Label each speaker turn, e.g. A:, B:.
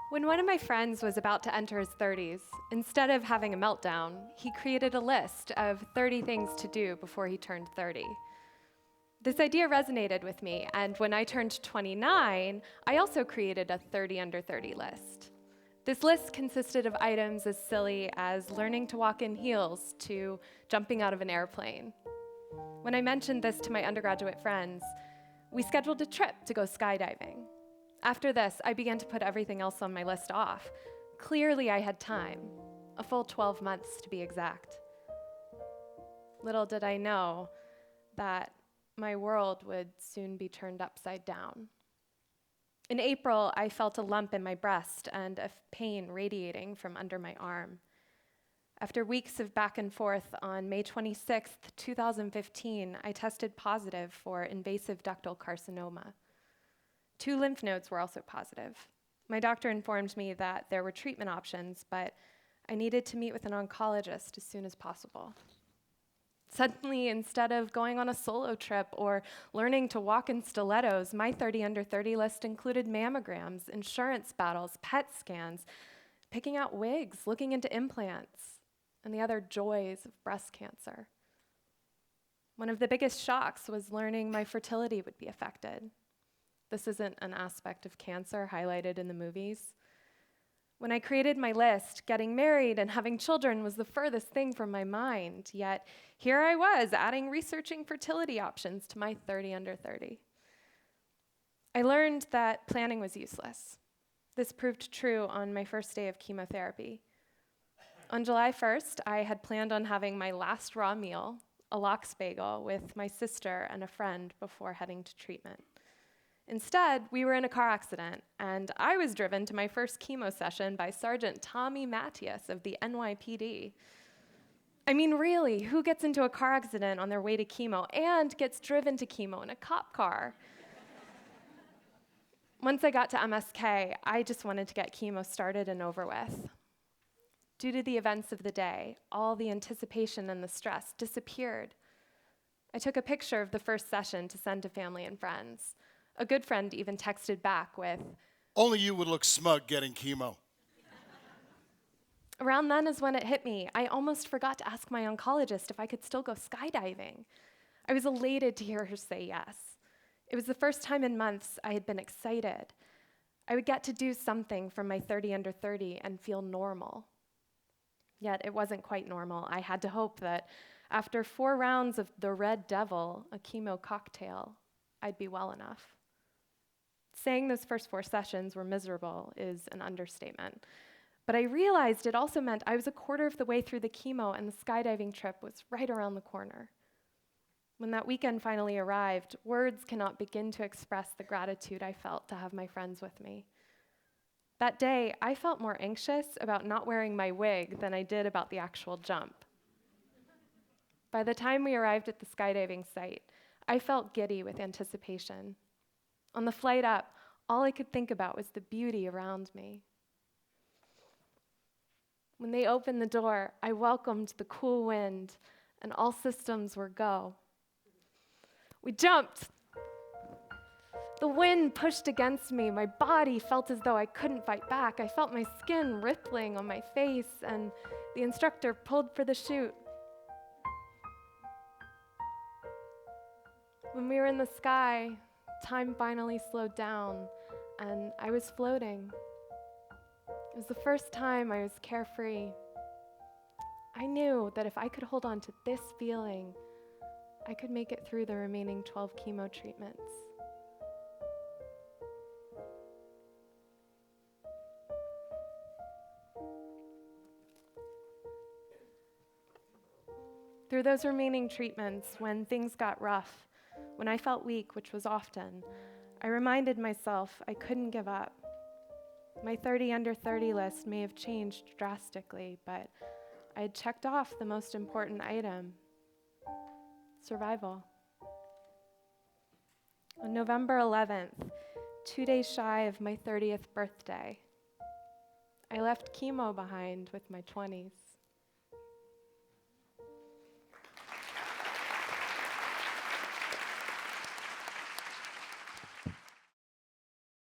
A: When one of my friends was about to enter his 30s, instead of having a meltdown, he created a list of 30 things to do before he turned 30. This idea resonated with me, and when I turned 29, I also created a 30 under 30 list. This list consisted of items as silly as learning to walk in heels to jumping out of an airplane. When I mentioned this to my undergraduate friends, we scheduled a trip to go skydiving. After this, I began to put everything else on my list off. Clearly, I had time, a full 12 months to be exact. Little did I know that my world would soon be turned upside down. In April, I felt a lump in my breast and a pain radiating from under my arm. After weeks of back and forth, on May 26, 2015, I tested positive for invasive ductal carcinoma. 2 lymph nodes were also positive. My doctor informed me that there were treatment options, but I needed to meet with an oncologist as soon as possible. Suddenly, instead of going on a solo trip or learning to walk in stilettos, my 30 under 30 list included mammograms, insurance battles, PET scans, picking out wigs, looking into implants, and the other joys of breast cancer. One of the biggest shocks was learning my fertility would be affected. This isn't an aspect of cancer highlighted in the movies. When I created my list, getting married and having children was the furthest thing from my mind, yet here I was adding researching fertility options to my 30 under 30. I learned that planning was useless. This proved true on my first day of chemotherapy. On July 1st, I had planned on having my last raw meal, a lox bagel, with my sister and a friend before heading to treatment. Instead, we were in a car accident, and I was driven to my first chemo session by Sergeant Tommy Mattias of the NYPD. I mean, really, who gets into a car accident on their way to chemo and gets driven to chemo in a cop car? Once I got to MSK, I just wanted to get chemo started and over with. Due to the events of the day, all the anticipation and the stress disappeared. I took a picture of the first session to send to family and friends. A good friend even texted back with,
B: "Only you would look smug getting chemo."
A: Around then is when it hit me. I almost forgot to ask my oncologist if I could still go skydiving. I was elated to hear her say yes. It was the first time in months I had been excited. I would get to do something for my 30 under 30 and feel normal. Yet it wasn't quite normal. I had to hope that after 4 rounds of the Red Devil, a chemo cocktail, I'd be well enough. Saying those first 4 sessions were miserable is an understatement. But I realized it also meant I was a quarter of the way through the chemo and the skydiving trip was right around the corner. When that weekend finally arrived, words cannot begin to express the gratitude I felt to have my friends with me. That day, I felt more anxious about not wearing my wig than I did about the actual jump. By the time we arrived at the skydiving site, I felt giddy with anticipation. On the flight up, all I could think about was the beauty around me. When they opened the door, I welcomed the cool wind, and all systems were go. We jumped. The wind pushed against me. My body felt as though I couldn't fight back. I felt my skin rippling on my face, and the instructor pulled for the chute. When we were in the sky, time finally slowed down, and I was floating. It was the first time I was carefree. I knew that if I could hold on to this feeling, I could make it through the remaining 12 chemo treatments. Through those remaining treatments, when things got rough, when I felt weak, which was often, I reminded myself I couldn't give up. My 30 under 30 list may have changed drastically, but I had checked off the most important item: survival. On November 11th, 2 days shy of my 30th birthday, I left chemo behind with my 20s.